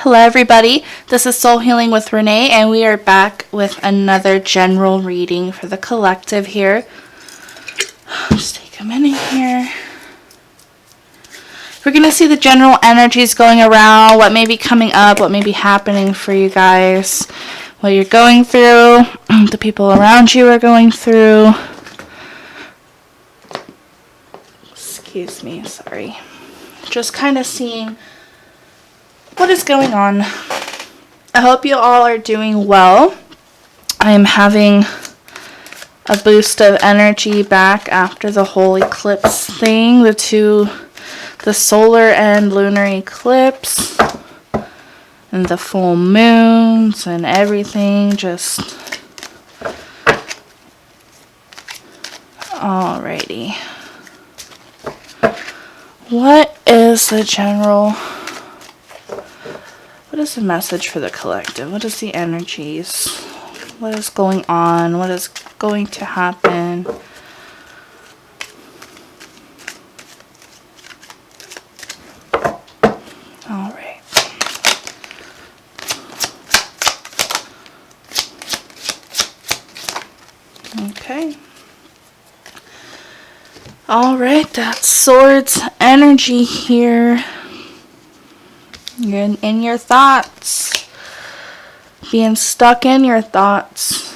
Hello everybody, this is Soul Healing with Renee, and we are back with another general reading for the collective here. Just take a minute here. We're going to see the general energies going around, what may be coming up, what may be happening for you guys, what you're going through, the people around you are going through. Excuse me, sorry. Just kind of seeing what is going on. I hope you all are doing well. I am having a boost of energy back after the whole eclipse thing, the solar and lunar eclipse and the full moons and everything. Just alrighty. What is the general? What is the message for the collective? What is the energies? What is going on? What is going to happen? All right. Okay. All right, that's Swords energy here. You're in your thoughts, being stuck in your thoughts.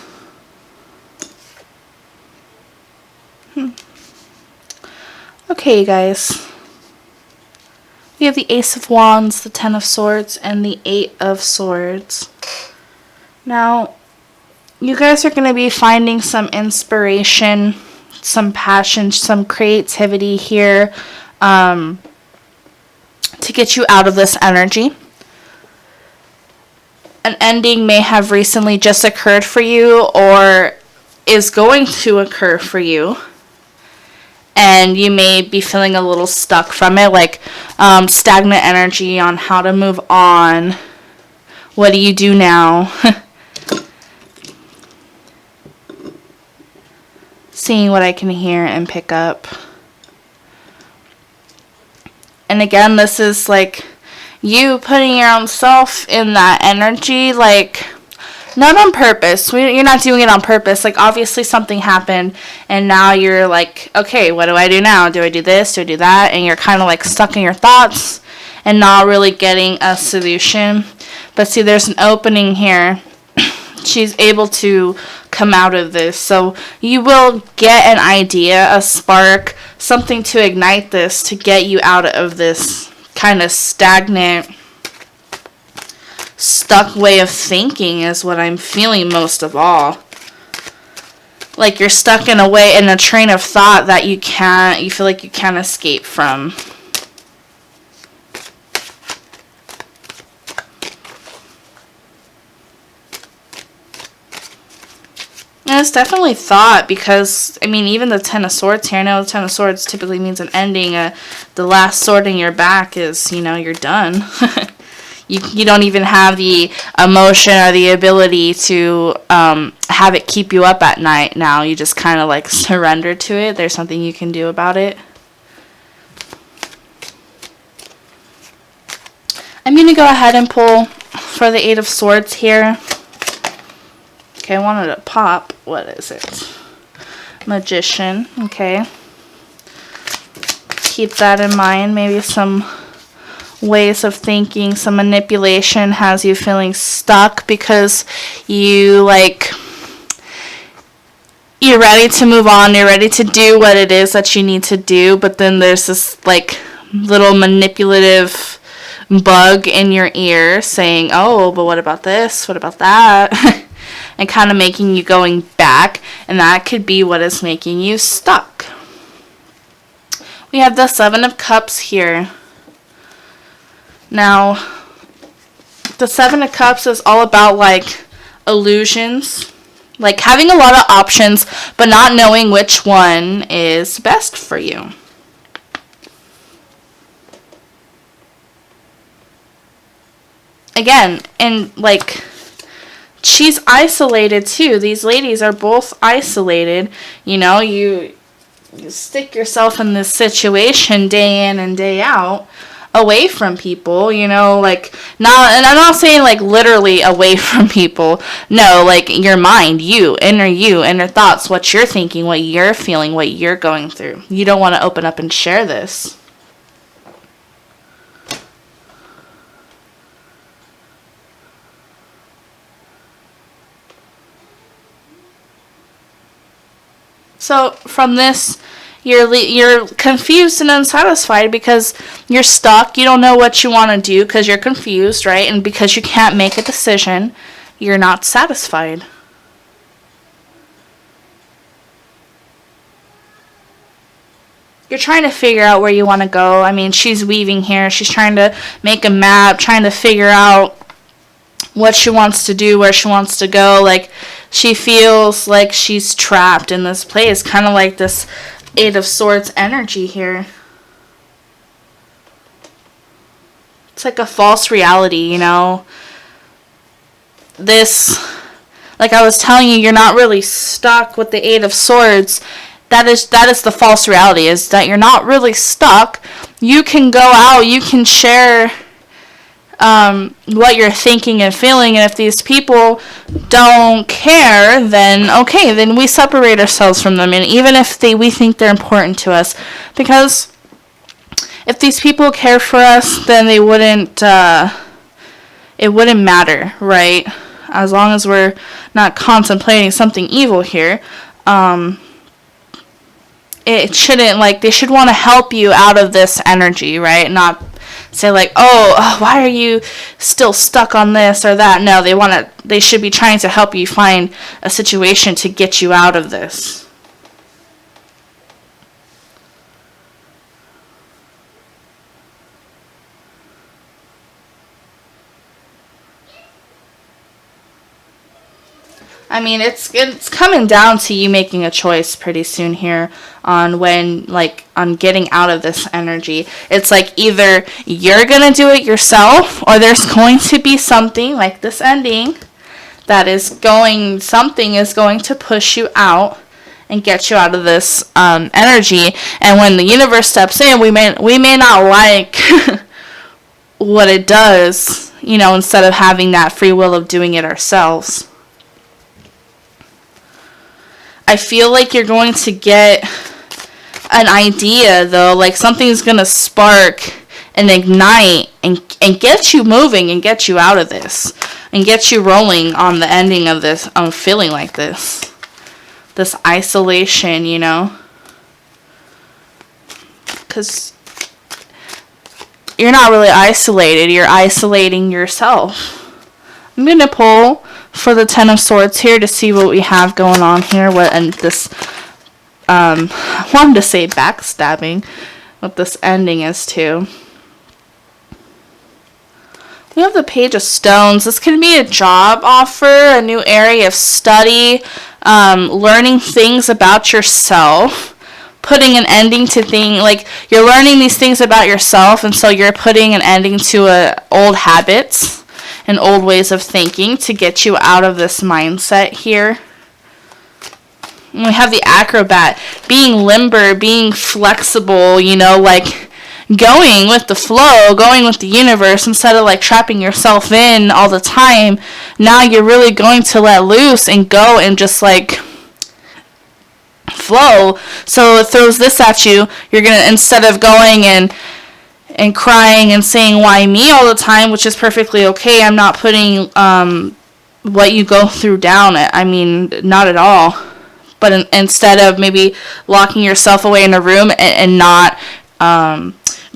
Okay, you guys. We have the Ace of Wands, the Ten of Swords, and the Eight of Swords. Now, you guys are going to be finding some inspiration, some passion, some creativity here. To get you out of this energy. An ending may have recently just occurred for you or is going to occur for you. And you may be feeling a little stuck from it, like stagnant energy on how to move on. What do you do now? Seeing what I can hear and pick up. And again, this is like you putting your own self in that energy, like not on purpose. You're not doing it on purpose. Like obviously something happened and now you're like, okay, what do I do now? Do I do this? Do I do that? And you're kind of like stuck in your thoughts and not really getting a solution. But see, there's an opening here. She's able to come out of this. So you will get an idea, a spark, something to ignite this, to get you out of this kind of stagnant, stuck way of thinking is what I'm feeling most of all. Like you're stuck in a train of thought that you feel like you can't escape from. And it's definitely thought because, I mean, even the Ten of Swords here, I know the Ten of Swords typically means an ending. The last sword in your back is, you're done. you don't even have the emotion or the ability to have it keep you up at night now. You just kind of like surrender to it. There's something you can do about it. I'm going to go ahead and pull for the Eight of Swords here. Okay, I wanted to pop. What is it? Magician. Okay. Keep that in mind. Maybe some ways of thinking, some manipulation has you feeling stuck because you're ready to move on. You're ready to do what it is that you need to do. But then there's this like little manipulative bug in your ear saying, oh, but what about this? What about that? And kind of making you going back, and that could be what is making you stuck. We have the Seven of Cups here. Now, the Seven of Cups is all about like illusions, like having a lot of options, but not knowing which one is best for you. Again, and like she's isolated too. These ladies are both isolated. You stick yourself in this situation day in and day out away from people, you know, like, not, and I'm not saying like literally away from people. No, like your mind, you, inner thoughts, what you're thinking, what you're feeling, what you're going through. You don't want to open up and share this. So from this, you're confused and unsatisfied because you're stuck. You don't know what you want to do because you're confused, right? And because you can't make a decision, you're not satisfied. You're trying to figure out where you want to go. I mean, she's weaving here. She's trying to make a map, trying to figure out what she wants to do, where she wants to go. Like, she feels like she's trapped in this place, kind of like this Eight of Swords energy here. It's like a false reality, you know. This, like I was telling you, you're not really stuck with the Eight of Swords. That is the false reality, is that you're not really stuck. You can go out, you can share what you're thinking and feeling, and if these people don't care, then okay, then we separate ourselves from them, and even if we think they're important to us, because if these people care for us, then they wouldn't it wouldn't matter, right? As long as we're not contemplating something evil here, it shouldn't, like, they should want to help you out of this energy, right? Not say like, oh, why are you still stuck on this or that? No, they should be trying to help you find a situation to get you out of this. I mean, it's coming down to you making a choice pretty soon here on on getting out of this energy. It's like either you're going to do it yourself, or there's going to be something like this ending something is going to push you out and get you out of this energy. And when the universe steps in, we may not like what it does, you know, instead of having that free will of doing it ourselves. I feel like you're going to get an idea, though, like something's going to spark and ignite and get you moving and get you out of this and get you rolling on the ending of this, feeling like this isolation, you know, because you're not really isolated, you're isolating yourself. I'm going to pull for the Ten of Swords here to see what we have going on here. I wanted to say backstabbing, what this ending is too. We have the Page of Stones. This can be a job offer, a new area of study, learning things about yourself, putting an ending to things, like you're learning these things about yourself, and so you're putting an ending to old habits and old ways of thinking to get you out of this mindset here. And we have the Acrobat, being limber, being flexible, you know, like going with the flow, going with the universe instead of like trapping yourself in all the time. Now you're really going to let loose and go and just like flow. So it throws this at you. You're going to, instead of going and crying and saying why me all the time, which is perfectly okay. I'm not putting what you go through down. I mean, not at all. But instead of maybe locking yourself away in a room and not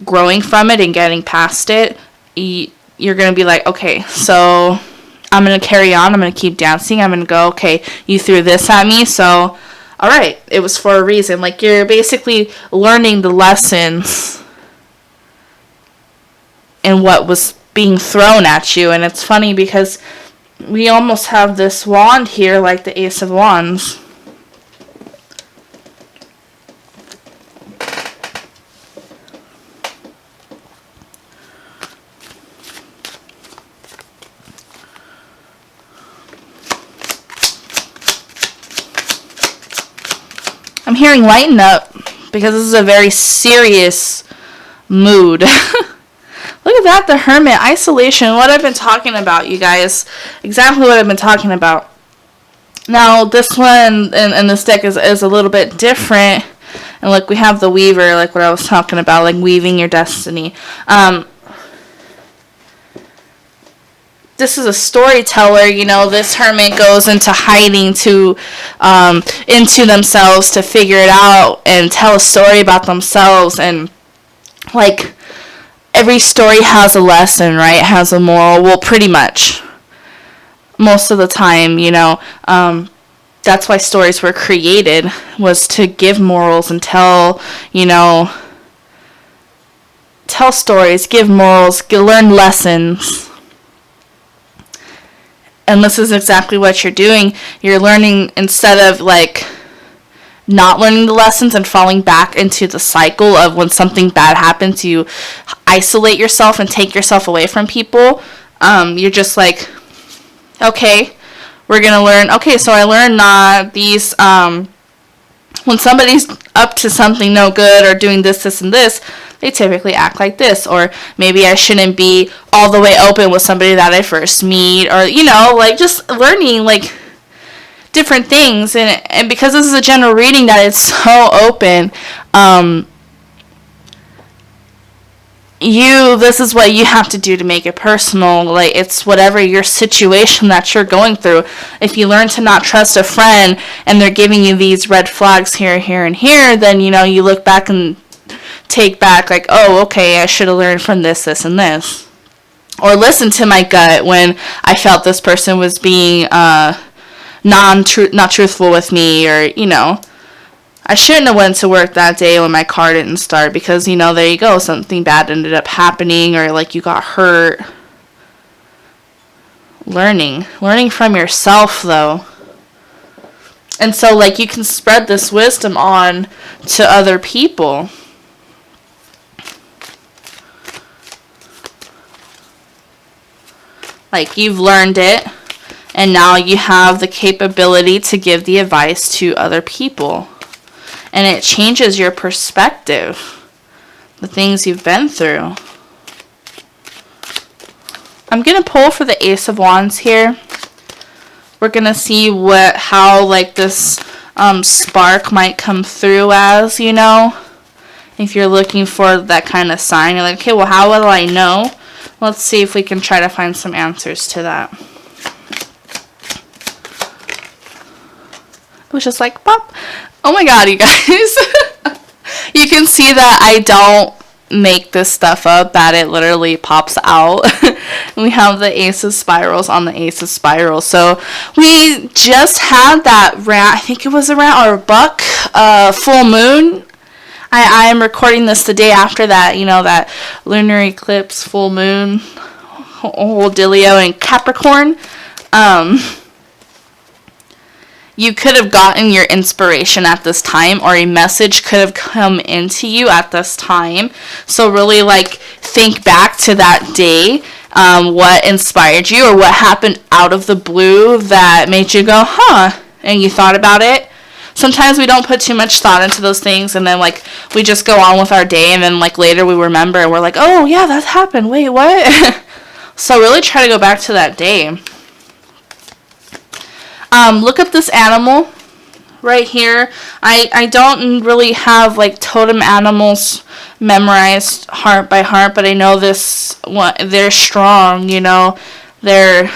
growing from it and getting past it, you're going to be like, okay, so I'm going to carry on. I'm going to keep dancing. I'm going to go, okay, you threw this at me, so all right, it was for a reason. Like, you're basically learning the lessons and what was being thrown at you. And it's funny because we almost have this wand here like the Ace of Wands. I'm hearing lighten up because this is a very serious mood. that, the Hermit, isolation, what I've been talking about, you guys. Exactly what I've been talking about. Now, this one in this deck is a little bit different. And, like, we have the Weaver, like what I was talking about, like, weaving your destiny. This is a storyteller, you know. This Hermit goes into hiding into themselves to figure it out and tell a story about themselves. And, like, every story has a lesson, right? Has a moral. Well, pretty much. Most of the time, you know. That's why stories were created, was to give morals and tell, you know, tell stories, give morals, learn lessons. And this is exactly what you're doing. You're learning, instead of, like, not learning the lessons and falling back into the cycle of when something bad happens, you isolate yourself and take yourself away from people. You're just like, okay, we're going to learn. Okay, so I learned not these, when somebody's up to something no good or doing this, and this, they typically act like this. Or maybe I shouldn't be all the way open with somebody that I first meet. Or, you know, like, just learning, like, different things. And because this is a general reading that it's so open, this is what you have to do to make it personal. Like, it's whatever your situation that you're going through. If you learn to not trust a friend and they're giving you these red flags here, here, and here, then, you know, you look back and take back, like, oh, okay, I should have learned from this, and this. Or listen to my gut when I felt this person was being not truthful with me, or, you know, I shouldn't have went to work that day when my car didn't start because, you know, there you go, something bad ended up happening, or, like, you got hurt. Learning from yourself, though. And so, like, you can spread this wisdom on to other people. Like, you've learned it, and now you have the capability to give the advice to other people. And it changes your perspective, the things you've been through. I'm going to pull for the Ace of Wands here. We're going to see how, like, this spark might come through as, you know. If you're looking for that kind of sign, you're like, okay, well, how will I know? Let's see if we can try to find some answers to that. It was just like, pop. Oh my god, you guys. You can see that I don't make this stuff up, that it literally pops out. We have the Ace of Spirals on the Ace of Spirals. So we just had that I think it was around, or buck, full moon. I am recording this the day after that, you know, that lunar eclipse, full moon, whole dealio in Capricorn. You could have gotten your inspiration at this time, or a message could have come into you at this time. So really, like, think back to that day, what inspired you, or what happened out of the blue that made you go, huh, and you thought about it. Sometimes we don't put too much thought into those things, and then, like, we just go on with our day, and then, like, later we remember, and we're like, oh, yeah, that happened. Wait, what? So really try to go back to that day. Look up this animal right here. I don't really have, like, totem animals memorized heart by heart, but I know this one, they're strong, you know. They're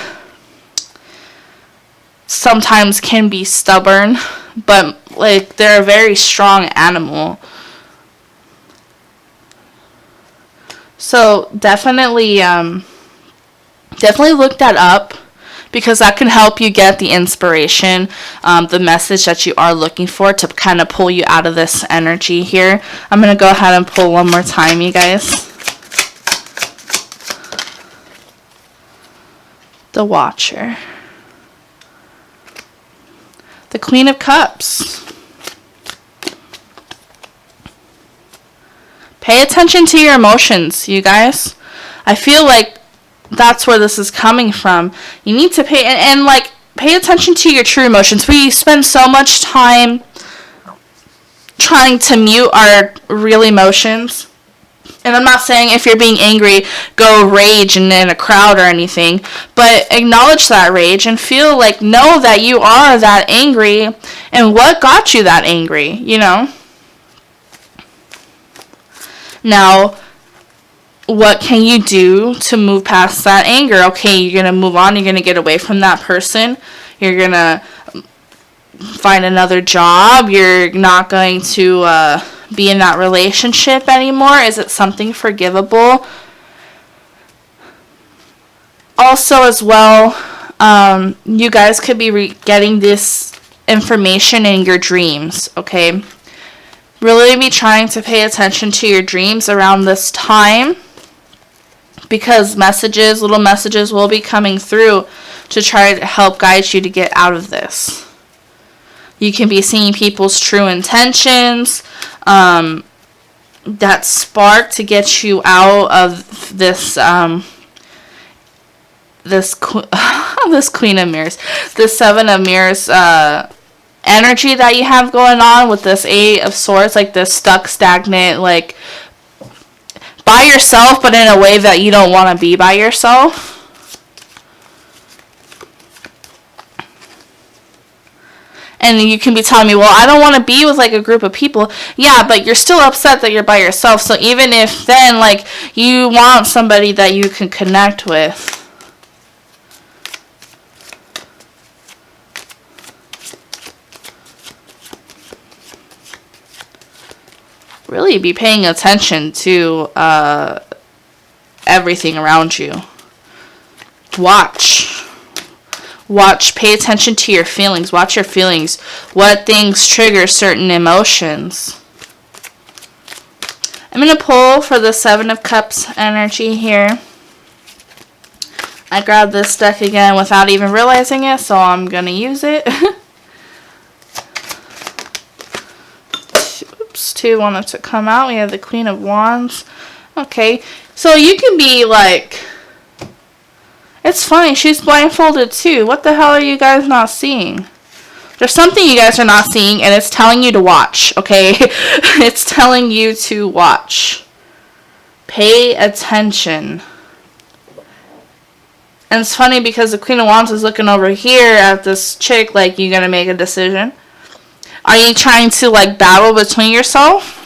sometimes can be stubborn, but, like, they're a very strong animal. So definitely look that up, because that can help you get the inspiration, the message that you are looking for, to kind of pull you out of this energy here. I'm going to go ahead and pull one more time, you guys. The Watcher. The Queen of Cups. Pay attention to your emotions, you guys. I feel like that's where this is coming from. You need to pay, like, pay attention to your true emotions. We spend so much time trying to mute our real emotions And I'm not saying if you're being angry, go rage in a crowd or anything, but acknowledge that rage and feel like, know that you are that angry and what got you that angry, you know? Now, what can you do to move past that anger? Okay, you're going to move on. You're going to get away from that person. You're going to find another job. You're not going to be in that relationship anymore. Is it something forgivable? Also, as well, you guys could be getting this information in your dreams, okay? Really be trying to pay attention to your dreams around this time, because little messages will be coming through to try to help guide you to get out of this. You can be seeing people's true intentions, that spark to get you out of this, this Queen of Mirrors, this Seven of Mirrors, energy that you have going on with this Eight of Swords, like this stuck, stagnant, like by yourself, but in a way that you don't want to be by yourself. And you can be telling me, well, I don't want to be with like a group of people. Yeah, but you're still upset that you're by yourself. So even if then, like, you want somebody that you can connect with. Really be paying attention to everything around you. Watch, pay attention to your feelings. Watch your feelings. What things trigger certain emotions. I'm going to pull for the Seven of Cups energy here. I grabbed this deck again without even realizing it, so I'm going to use it. Two wanted to come out. We have the Queen of Wands. Okay, so you can be like, it's funny, she's blindfolded too. What the hell are you guys not seeing? There's something you guys are not seeing, and it's telling you to watch, okay? It's telling you to watch. Pay attention. And it's funny because the Queen of Wands is looking over here at this chick like, you gonna make a decision? Are you trying to like battle between yourself?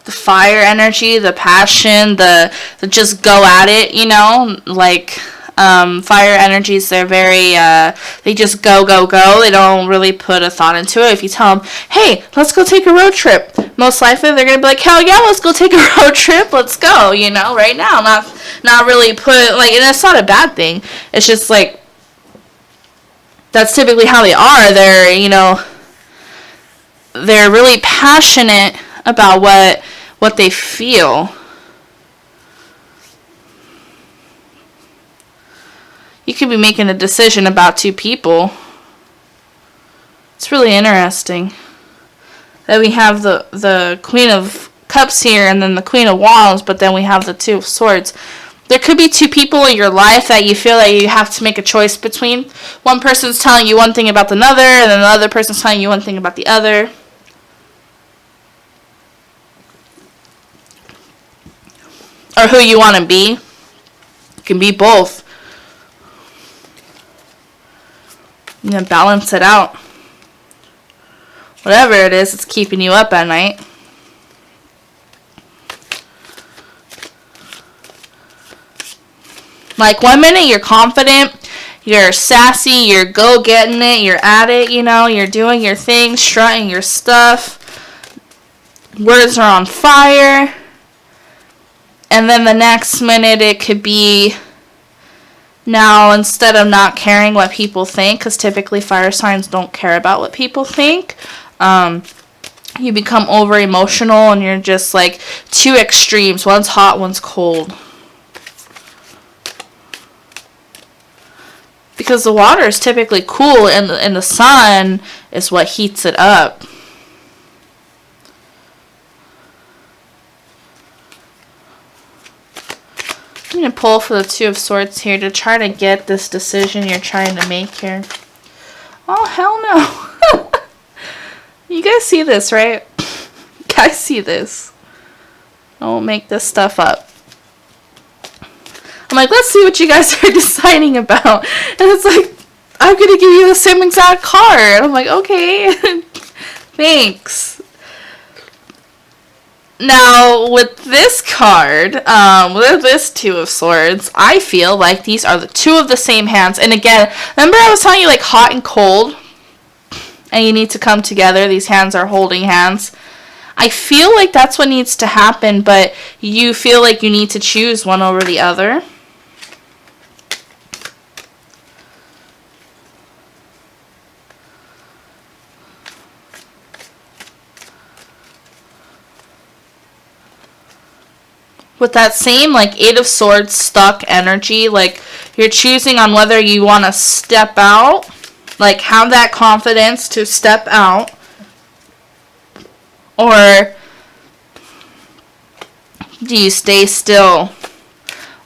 The fire energy, the passion, the just go at it, you know, like fire energies, they're very, they just go. They don't really put a thought into it. If you tell them, hey, let's go take a road trip, most likely they're going to be like, hell yeah, let's go take a road trip, let's go, you know, right now. Not really put, like, and it's not a bad thing. It's just like, that's typically how they are. They're, you know, they're really passionate about what they feel. You could be making a decision about two people. It's really interesting that we have the Queen of Cups here and then the Queen of Wands, but then we have the Two of Swords. There could be two people in your life that you feel that you have to make a choice between. One person's telling you one thing about another, and then the other person's telling you one thing about the other. Or who you want to be. It can be both. You know, balance it out. Whatever it is, it's keeping you up at night. Like, one minute you're confident, you're sassy, you're go-getting it, you're at it, you know, you're doing your thing, strutting your stuff. Words are on fire. And then the next minute it could be, now instead of not caring what people think, because typically fire signs don't care about what people think, you become over-emotional and you're just like two extremes. One's hot, one's cold. Because the water is typically cool and the sun is what heats it up. I'm going to pull for the Two of Swords here to try to get this decision you're trying to make here. Oh, hell no. You guys see this, right? You guys see this. Don't make this stuff up. I'm like, let's see what you guys are deciding about. And it's like, I'm going to give you the same exact card. I'm like, okay. Thanks. Now, with this card, with this Two of Swords, I feel like these are the two of the same hands. And again, remember I was telling you, like, hot and cold? And you need to come together. These hands are holding hands. I feel like that's what needs to happen, but you feel like you need to choose one over the other. With that same, like, Eight of Swords stuck energy, like, you're choosing on whether you want to step out, like, have that confidence to step out, or do you stay still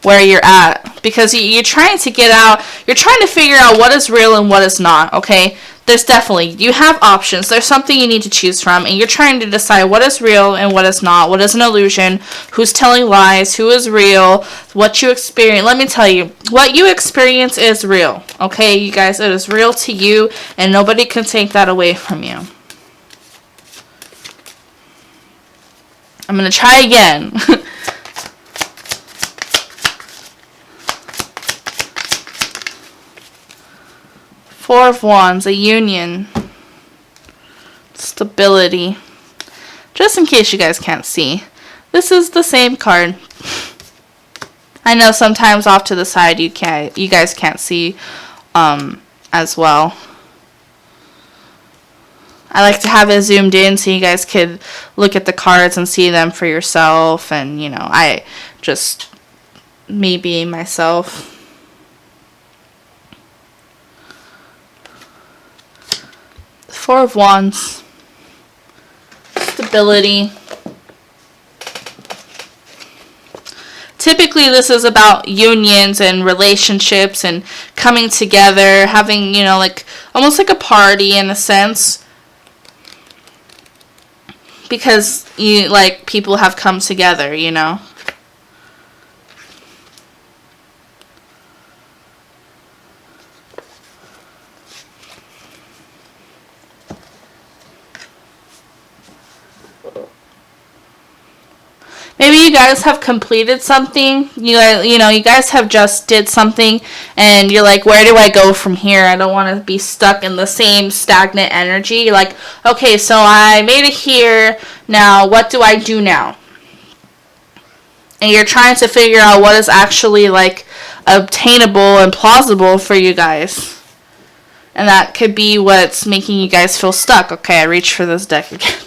where you're at? Because you're trying to get out, you're trying to figure out what is real and what is not, okay? There's definitely, you have options. There's something you need to choose from, and you're trying to decide what is real and what is not, what is an illusion, who's telling lies, who is real, what you experience. Let me tell you, what you experience is real, okay, you guys? It is real to you, and nobody can take that away from you. I'm going to try again. Four of Wands, a union, stability. Just in case you guys can't see, this is the same card. I know sometimes off to the side you guys can't see as well. I like to have it zoomed in so you guys could look at the cards and see them for yourself, and you know, I just me being myself. Four of Wands, stability. Typically this is about unions and relationships and coming together, having, you know, like almost like a party in a sense, because you, like, people have come together, you know. Maybe you guys have completed something. You know, you guys have just did something, and you're like, where do I go from here? I don't want to be stuck in the same stagnant energy. You're like, okay, so I made it here. Now, what do I do now? And you're trying to figure out what is actually, like, obtainable and plausible for you guys. And that could be what's making you guys feel stuck. Okay, I reached for this deck again.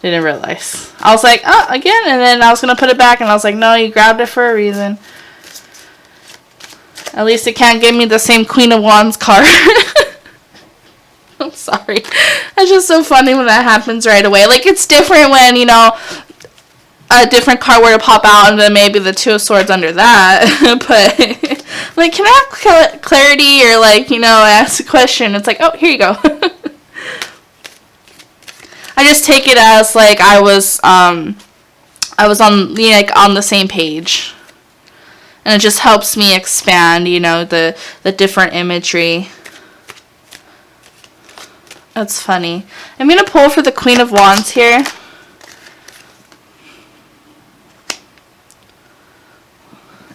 Didn't realize. I was like, oh, again, and then I was going to put it back, and I was like, no, you grabbed it for a reason. At least it can't give me the same Queen of Wands card. I'm sorry. It's just so funny when that happens right away. Like, it's different when, you know, a different card were to pop out, and then maybe the Two of Swords under that. But, like, can I have clarity, or, like, you know, ask a question? It's like, oh, here you go. I just take it as, like, I was on, like, on the same page, and it just helps me expand, you know, the different imagery. That's funny. I'm gonna pull for the Queen of Wands here.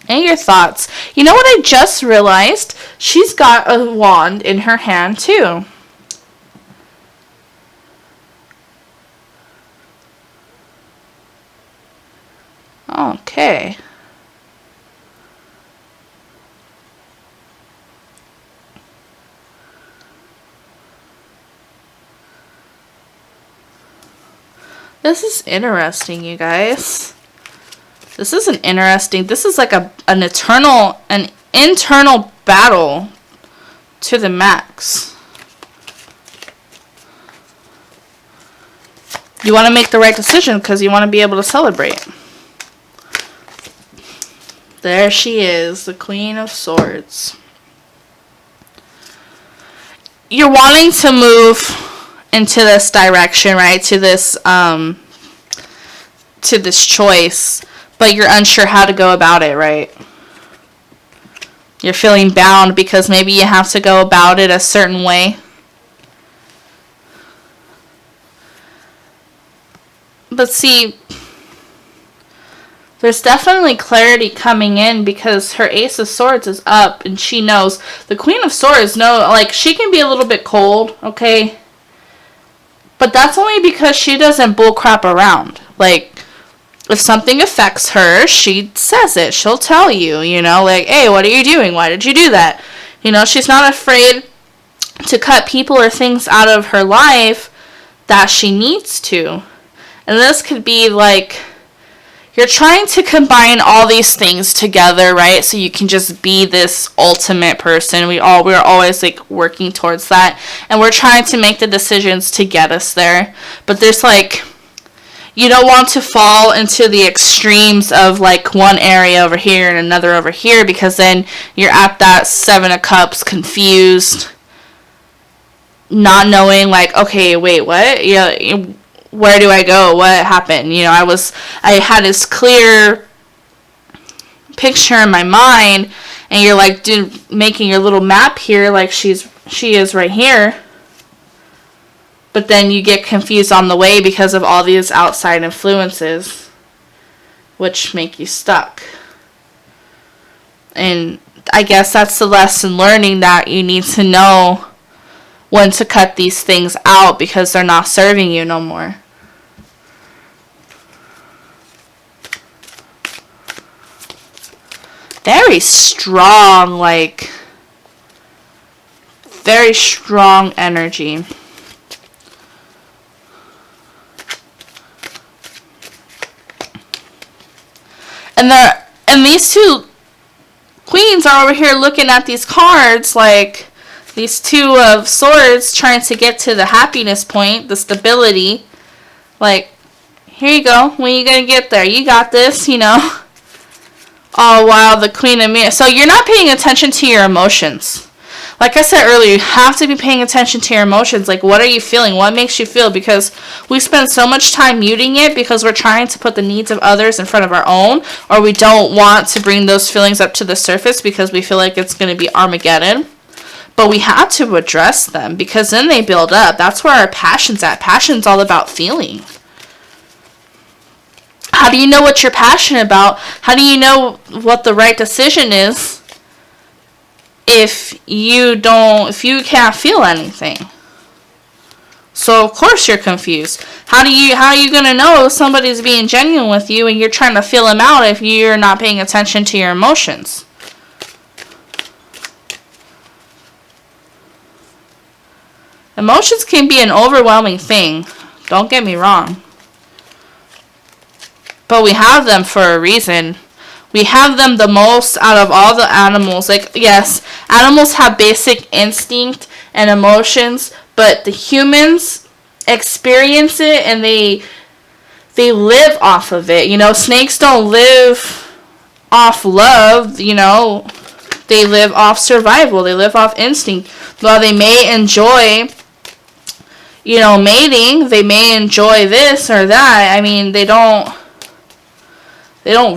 And your thoughts. You know what I just realized? She's got a wand in her hand too. Okay. This is interesting, you guys. This is this is like an internal battle to the max. You want to make the right decision because you want to be able to celebrate. There she is, the Queen of Swords. You're wanting to move into this direction, right? To this choice, but you're unsure how to go about it, right? You're feeling bound because maybe you have to go about it a certain way. But see, there's definitely clarity coming in because her Ace of Swords is up and she knows. The Queen of Swords, she can be a little bit cold, okay? But that's only because she doesn't bullcrap around. Like, if something affects her, she says it. She'll tell you, like, hey, what are you doing? Why did you do that? She's not afraid to cut people or things out of her life that she needs to. And this could be like, you're trying to combine all these things together, right? So you can just be this ultimate person. We're always like working towards that. And we're trying to make the decisions to get us there. But there's like, you don't want to fall into the extremes of like one area over here and another over here, because then you're at that 7 of Cups, confused, not knowing like, okay, wait, what? Yeah, where do I go? What happened? I had this clear picture in my mind, and you're like, making your little map here, like she is right here. But then you get confused on the way because of all these outside influences, which make you stuck. And I guess that's the lesson learning, that you need to know when to cut these things out because they're not serving you no more. Very strong, very strong energy. And these two queens are over here looking at these cards, like these 2 of Swords trying to get to the happiness point, the stability. Like, here you go. When you gonna get there? You got this, Oh, wow, the Queen of Mirrors. So you're not paying attention to your emotions. Like I said earlier, you have to be paying attention to your emotions. Like, what are you feeling? What makes you feel? Because we spend so much time muting it because we're trying to put the needs of others in front of our own, or we don't want to bring those feelings up to the surface because we feel like it's going to be Armageddon. But we have to address them because then they build up. That's where our passion's at. Passion's all about feeling. How do you know what you're passionate about? How do you know what the right decision is if you can't feel anything? So of course you're confused. How are you going to know if somebody's being genuine with you and you're trying to feel them out if you're not paying attention to your emotions? Emotions can be an overwhelming thing. Don't get me wrong. But we have them for a reason. We have them the most out of all the animals. Like, yes, animals have basic instinct and emotions, but the humans experience it and they live off of it. Snakes don't live off love, They live off survival. They live off instinct. While they may enjoy, mating, they may enjoy this or that. I mean, they don't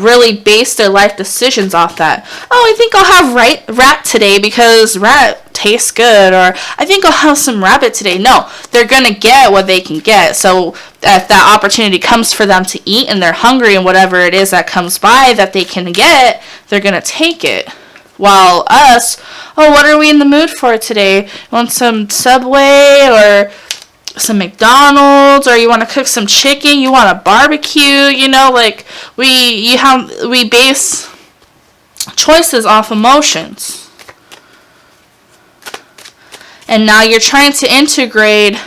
really base their life decisions off that. Oh, I think I'll have rat today because rat tastes good, or I think I'll have some rabbit today. No, they're going to get what they can get. So if that opportunity comes for them to eat and they're hungry and whatever it is that comes by that they can get, they're going to take it. While us, oh, what are we in the mood for today? Want some Subway or some McDonald's, or you want to cook some chicken, you want a barbecue, we base choices off emotions. And now you're trying to integrate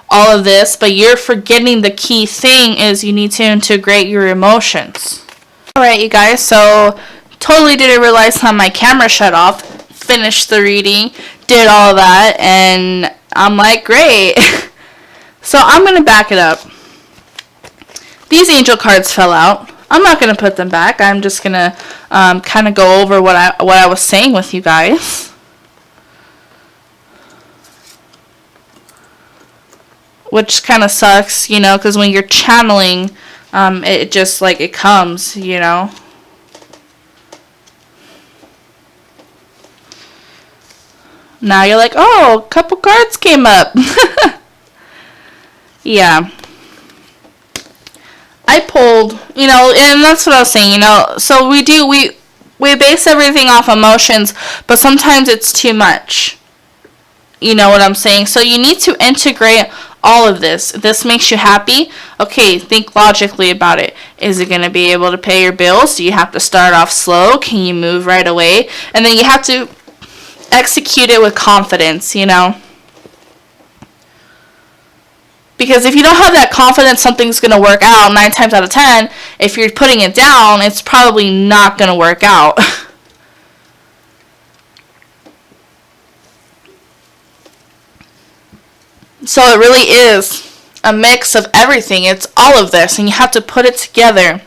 all of this, but you're forgetting the key thing is you need to integrate your emotions. Alright, you guys, so totally didn't realize how my camera shut off. Finished the reading, did all that, and I'm like, great. So I'm going to back it up. These angel cards fell out. I'm not going to put them back. I'm just going to kind of go over what I was saying with you guys. which kind of sucks, you know, because when you're channeling, it just, like, it comes, you know. Now you're like, oh, a couple cards came up. Yeah. I pulled, you know, and that's what I was saying, you know, so we base everything off emotions, but sometimes it's too much. You know what I'm saying? So you need to integrate all of this. This makes you happy. Okay, think logically about it. Is it going to be able to pay your bills? Do you have to start off slow? Can you move right away? And then you have to execute it with confidence, you know? Because if you don't have that confidence something's going to work out 9 times out of 10, if you're putting it down, it's probably not going to work out. So it really is a mix of everything. It's all of this, and you have to put it together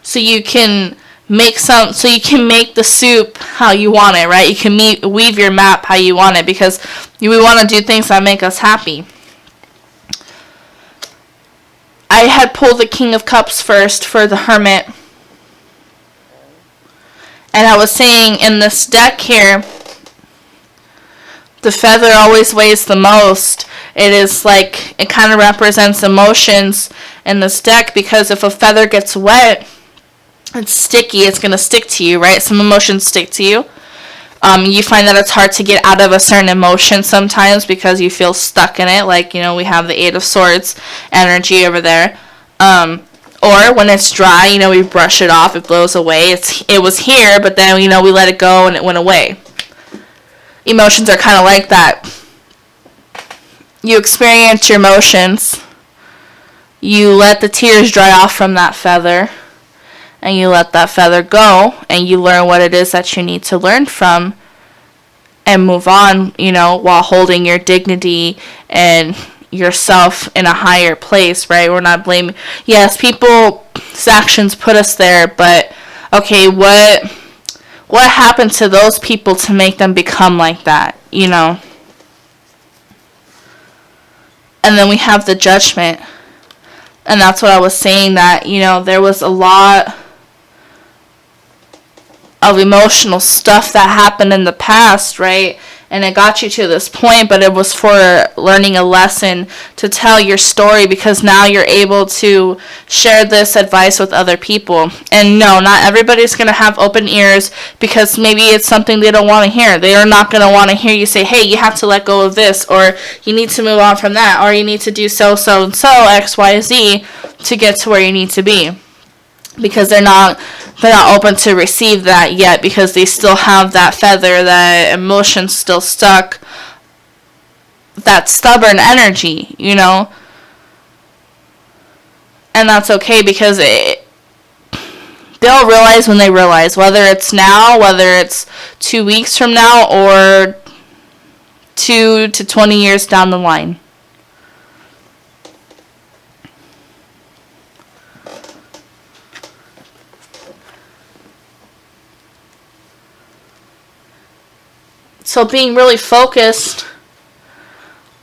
so you can make the soup how you want it, right? You can weave your map how you want it, because we want to do things that make us happy. I had pulled the King of Cups first for the Hermit. And I was saying in this deck here, the feather always weighs the most. It is like, it kind of represents emotions in this deck, because if a feather gets wet, it's sticky, it's going to stick to you, right? Some emotions stick to you. You find that it's hard to get out of a certain emotion sometimes because you feel stuck in it. Like, you know, we have the Eight of Swords energy over there. Or when it's dry, you know, we brush it off, it blows away. It was here, but then, you know, we let it go and it went away. Emotions are kind of like that. You experience your emotions. You let the tears dry off from that feather. And you let that feather go, and you learn what it is that you need to learn from and move on, you know, while holding your dignity and yourself in a higher place, right? We're not blaming. Yes, people's actions put us there, but okay, what happened to those people to make them become like that, you know? And then we have the Judgment. And that's what I was saying, that, you know, there was a lot of emotional stuff that happened in the past, right? And it got you to this point, but it was for learning a lesson to tell your story, because now you're able to share this advice with other people. And no, not everybody's going to have open ears, because maybe it's something they don't want to hear. They are not going to want to hear you say, hey, you have to let go of this, or you need to move on from that, or you need to do so, and so, X, Y, Z to get to where you need to be. Because they're not open to receive that yet, because they still have that feather, that emotion still stuck, that stubborn energy, you know. And that's okay, because they'll realize when they realize, whether it's now, whether it's 2 weeks from now, or 2 to 20 years down the line. So being really focused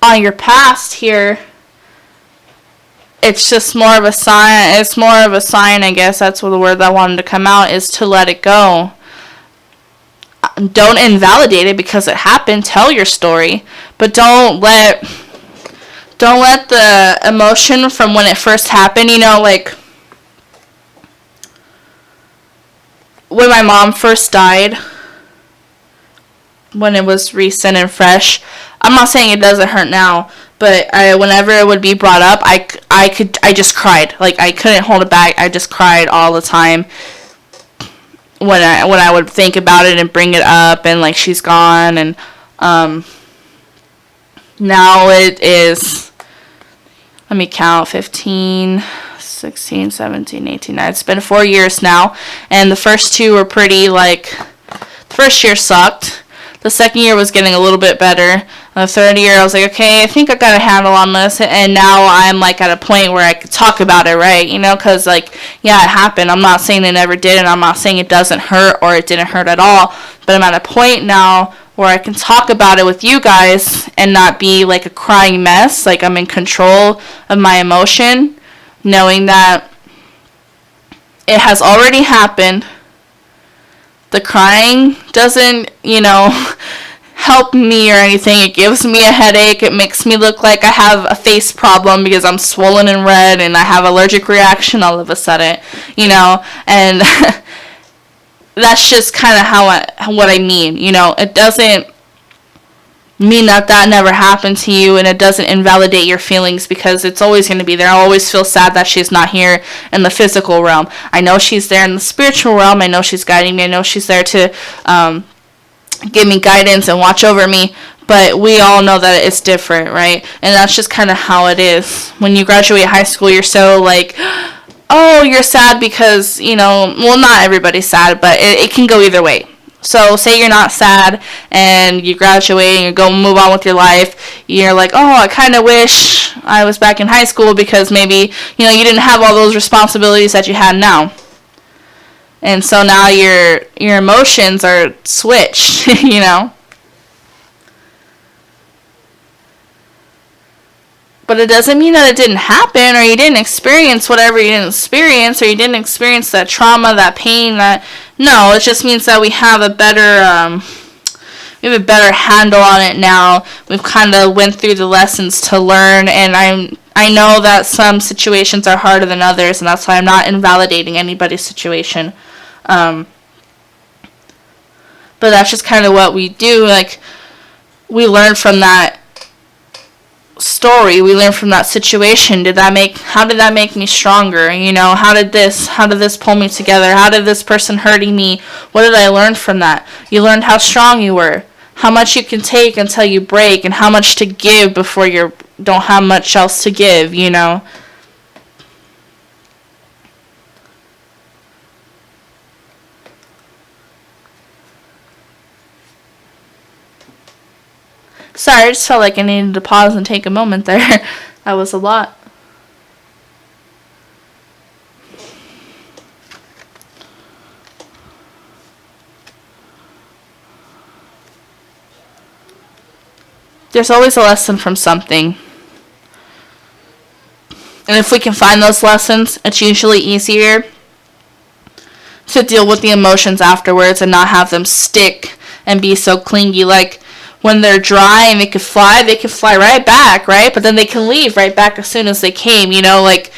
on your past here, it's just more of a sign. It's more of a sign, I guess. That's what the word that wanted to come out is, to let it go. Don't invalidate it because it happened. Tell your story, but don't let the emotion from when it first happened. You know, like when my mom first died, when it was recent and fresh. I'm not saying it doesn't hurt now, but whenever it would be brought up, I just cried. Like, I couldn't hold it back. I just cried all the time when I would think about it and bring it up, and like, she's gone. And now it is, let me count, 15, 16, 17, 18, 19. It's been 4 years now, and the first 2 were pretty, like, the first year sucked. The second year was getting a little bit better. The third year, I was like, okay, I think I got a handle on this. And now I'm, like, at a point where I could talk about it, right? You know, because, like, yeah, it happened. I'm not saying it never did, and I'm not saying it doesn't hurt or it didn't hurt at all. But I'm at a point now or I can talk about it with you guys and not be like a crying mess, like I'm in control of my emotion, knowing that it has already happened. The crying doesn't, help me or anything. It gives me a headache. It makes me look like I have a face problem because I'm swollen and red and I have allergic reaction all of a sudden, and that's just kind of what I mean. It doesn't mean that never happened to you, and it doesn't invalidate your feelings, because it's always going to be there. I always feel sad that she's not here in the physical realm. I know she's there in the spiritual realm. I know she's guiding me. I know she's there to give me guidance and watch over me, but we all know that it's different, right? And that's just kind of how it is. When you graduate high school, you're so like, oh, you're sad because, well, not everybody's sad, but it can go either way. So say you're not sad and you graduate and you go move on with your life. You're like, oh, I kind of wish I was back in high school because maybe, you didn't have all those responsibilities that you had now. And so now your emotions are switched, But it doesn't mean that it didn't happen, or you didn't experience whatever you didn't experience, or you didn't experience that trauma, that pain. No, it just means that we have a better handle on it now. We've kind of went through the lessons to learn, and I know that some situations are harder than others, and that's why I'm not invalidating anybody's situation. But that's just kind of what we do. Like, we learn from that story, we learn from that situation. How did that make me stronger? How did this pull me together? How did this person hurting me, what did I learn from that? You learned how strong you were, how much you can take until you break, and how much to give before you don't have much else to give. Sorry, I just felt like I needed to pause and take a moment there. That was a lot. There's always a lesson from something. And if we can find those lessons, it's usually easier to deal with the emotions afterwards and not have them stick and be so clingy. Like, when they're dry and they could fly right back, right? But then they can leave right back as soon as they came, like,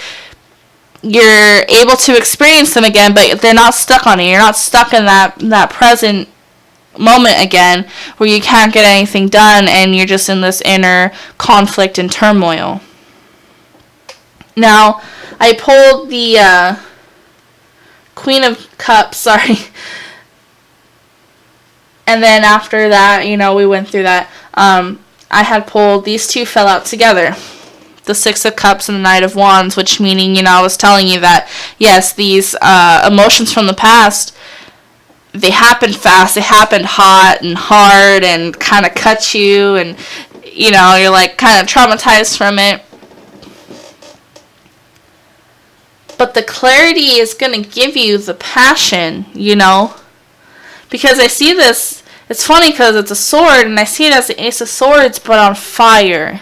you're able to experience them again, but they're not stuck on you. You're not stuck in that present moment again where you can't get anything done and you're just in this inner conflict and turmoil. Now, I pulled the Queen of Cups, sorry. And then after that, we went through that. I had pulled, these two fell out together. The Six of Cups and the Knight of Wands, which meaning, I was telling you that, yes, these emotions from the past, they happened fast, they happened hot and hard and kind of cut you, and, you're like kind of traumatized from it. But the clarity is going to give you the passion, Because I see this, it's funny because it's a sword, and I see it as the Ace of Swords, but on fire.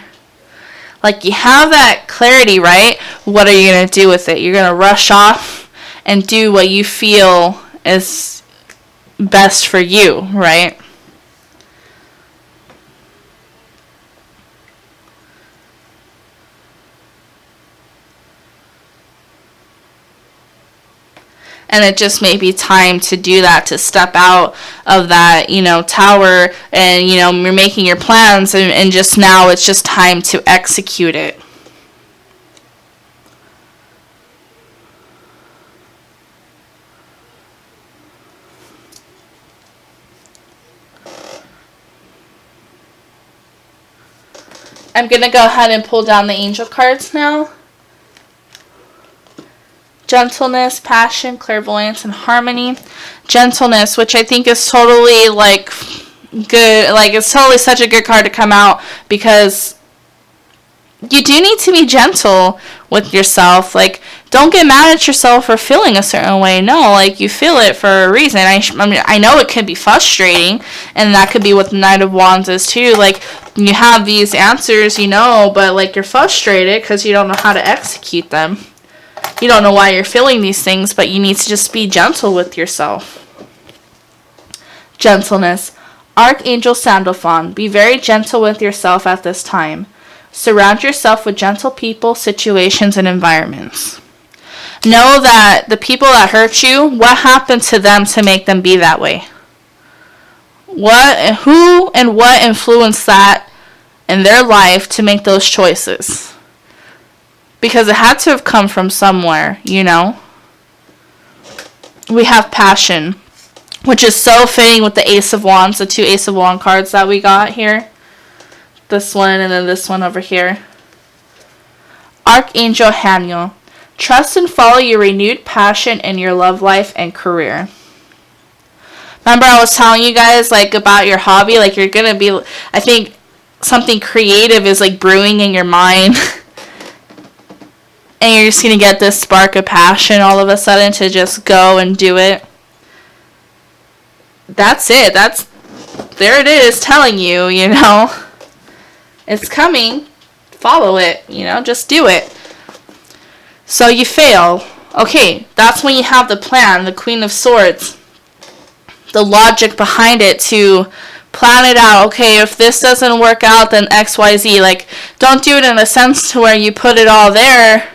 Like, you have that clarity, right? What are you going to do with it? You're going to rush off and do what you feel is best for you, right? And it just may be time to do that, to step out of that, tower, and, you're making your plans, and just now it's just time to execute it. I'm going to go ahead and pull down the angel cards now. Gentleness, passion, clairvoyance, and harmony. Gentleness, which I think is totally, good. It's totally such a good card to come out, because you do need to be gentle with yourself. Don't get mad at yourself for feeling a certain way. No, like, you feel it for a reason. I mean, I know it can be frustrating, and that could be what the Knight of Wands is too. Like, you have these answers, you know, but, like, you're frustrated because you don't know how to execute them. You don't know why you're feeling these things, but you need to just be gentle with yourself. Gentleness. Archangel Sandalphon. Be very gentle with yourself at this time. Surround yourself with gentle people, situations, and environments. Know that the people that hurt you, what happened to them to make them be that way? Who and what influenced that in their life to make those choices? Because it had to have come from somewhere, you know? We have passion, which is so fitting with the Ace of Wands, the two Ace of Wands cards that we got here. This one and then this one over here. Archangel Haniel. Trust and follow your renewed passion in your love life and career. Remember I was telling you guys, like, about your hobby? Like, you're going to be, I think something creative is, like, brewing in your mind. And you're just going to get this spark of passion all of a sudden to just go and do it. That's it. There it is telling you, you know. It's coming. Follow it, you know. Just do it. So you fail. Okay, that's when you have the plan, the Queen of Swords. The logic behind it to plan it out. Okay, if this doesn't work out, then X, Y, Z. Like, don't do it in a sense to where you put it all there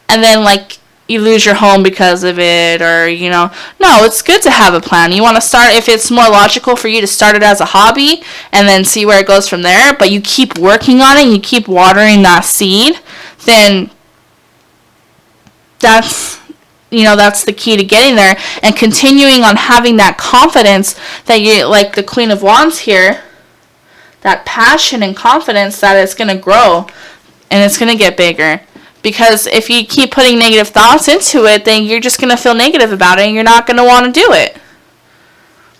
and then, like, you lose your home because of it, or, you know. No, it's good to have a plan. You want to start, if it's more logical for you to start it as a hobby and then see where it goes from there, but you keep working on it and you keep watering that seed, then that's, you know, that's the key to getting there and continuing on having that confidence that you, like the Queen of Wands here, that passion and confidence that it's going to grow and it's going to get bigger. Because if you keep putting negative thoughts into it, then you're just going to feel negative about it and you're not going to want to do it.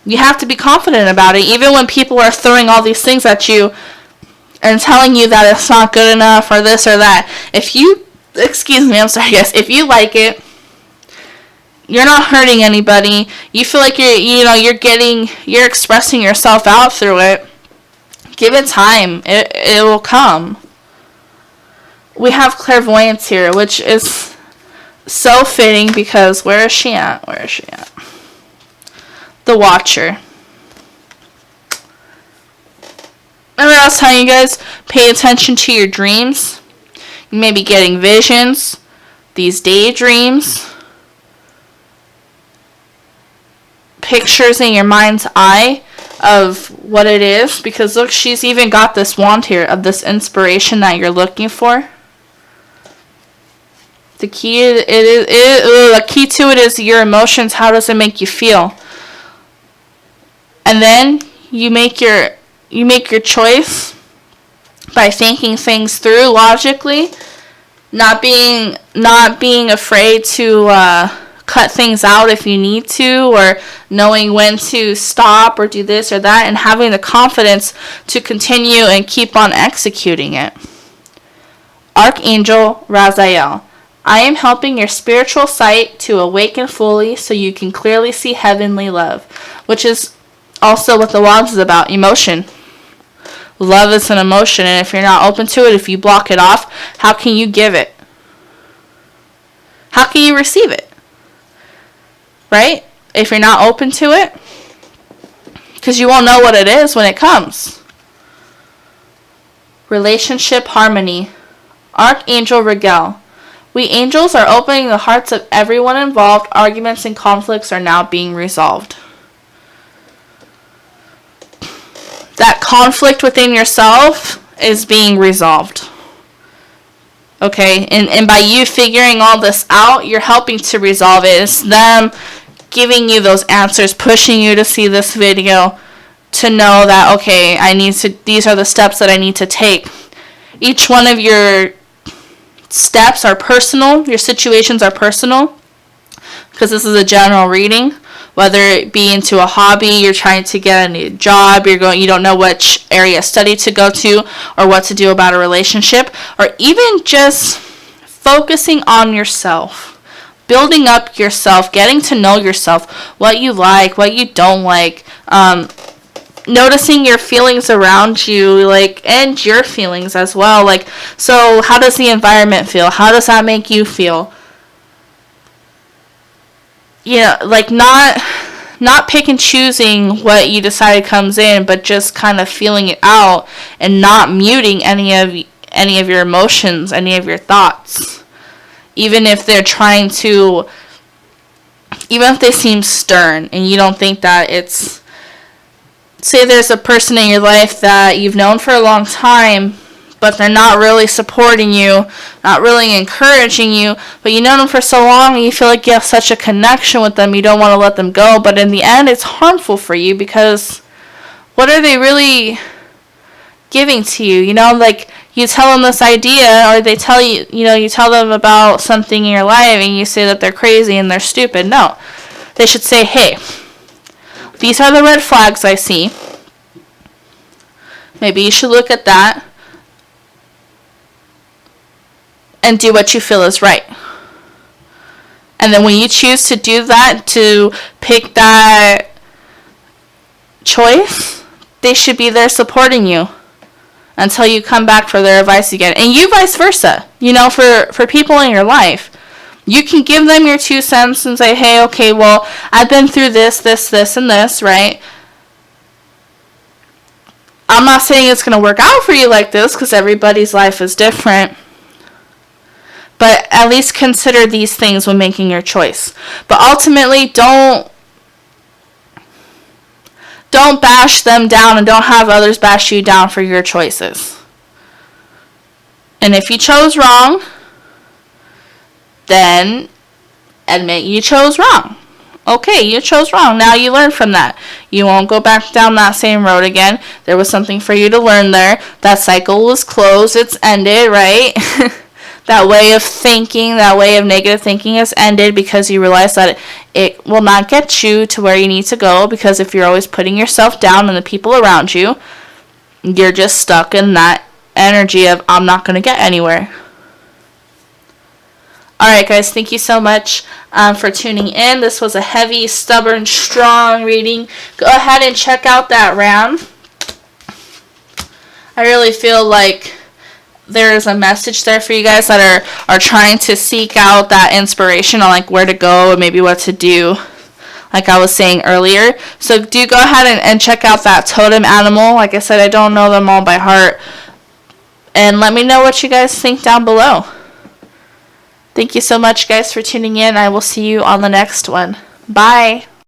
You have to be confident about it, even when people are throwing all these things at you and telling you that it's not good enough or this or that. If you, if you like it, you're not hurting anybody, you feel like you're expressing yourself out through it, give it time. It will come. We have clairvoyance here, which is so fitting because where is she at? The Watcher. Remember I was telling you guys, pay attention to your dreams. You may be getting visions, these daydreams, pictures in your mind's eye of what it is. Because look, she's even got this wand here of this inspiration that you're looking for. The key to it is your emotions. How does it make you feel? And then you make your choice by thinking things through logically, not being afraid to cut things out if you need to, or knowing when to stop or do this or that, and having the confidence to continue and keep on executing it. Archangel Raziel. I am helping your spiritual sight to awaken fully so you can clearly see heavenly love, which is also what the Wands is about, emotion. Love is an emotion, and if you're not open to it, if you block it off, how can you give it? How can you receive it? Right? If you're not open to it, because you won't know what it is when it comes. Relationship harmony. Archangel Rigel. We angels are opening the hearts of everyone involved. Arguments and conflicts are now being resolved. That conflict within yourself is being resolved. Okay? And by you figuring all this out, you're helping to resolve it. It's them giving you those answers, pushing you to see this video to know that, okay, these are the steps that I need to take. Each one of your steps are personal, your situations are personal, because this is a general reading. Whether it be into a hobby, you're trying to get a new job, you don't know which area of study to go to, or what to do about a relationship, or even just focusing on yourself, building up yourself, getting to know yourself, what you like, what you don't like, noticing your feelings around you, like, and your feelings as well. Like, so how does the environment feel? How does that make you feel? Like, not pick and choosing what you decide comes in, but just kind of feeling it out and not muting any of your emotions, any of your thoughts. Even if they seem stern and you don't think that it's, say there's a person in your life that you've known for a long time, but they're not really supporting you, not really encouraging you, but you've known them for so long and you feel like you have such a connection with them, you don't want to let them go, but in the end it's harmful for you, because what are they really giving to you? Like, you tell them this idea, or they tell you, you tell them about something in your life and you say that they're crazy and they're stupid. No. They should say, hey, these are the red flags I see. Maybe you should look at that and do what you feel is right. And then when you choose to do that, to pick that choice, they should be there supporting you until you come back for their advice again. And you vice versa. For people in your life, you can give them your 2 cents and say, hey, okay, well, I've been through this, and this, right? I'm not saying it's going to work out for you like this, because everybody's life is different. But at least consider these things when making your choice. But ultimately, don't bash them down, and don't have others bash you down for your choices. And if you chose wrong, then admit you chose wrong. Okay, you chose wrong. Now you learn from that. You won't go back down that same road again. There was something for you to learn there. That cycle was closed. It's ended, right? That way of thinking, that way of negative thinking has ended, because you realize that it will not get you to where you need to go, because if you're always putting yourself down and the people around you, you're just stuck in that energy of, I'm not going to get anywhere. Alright guys, thank you so much for tuning in. This was a heavy, stubborn, strong reading. Go ahead and check out that round. I really feel like there is a message there for you guys that are trying to seek out that inspiration on like where to go and maybe what to do, like I was saying earlier. So do go ahead and check out that totem animal. Like I said, I don't know them all by heart. And let me know what you guys think down below. Thank you so much, guys, for tuning in. I will see you on the next one. Bye.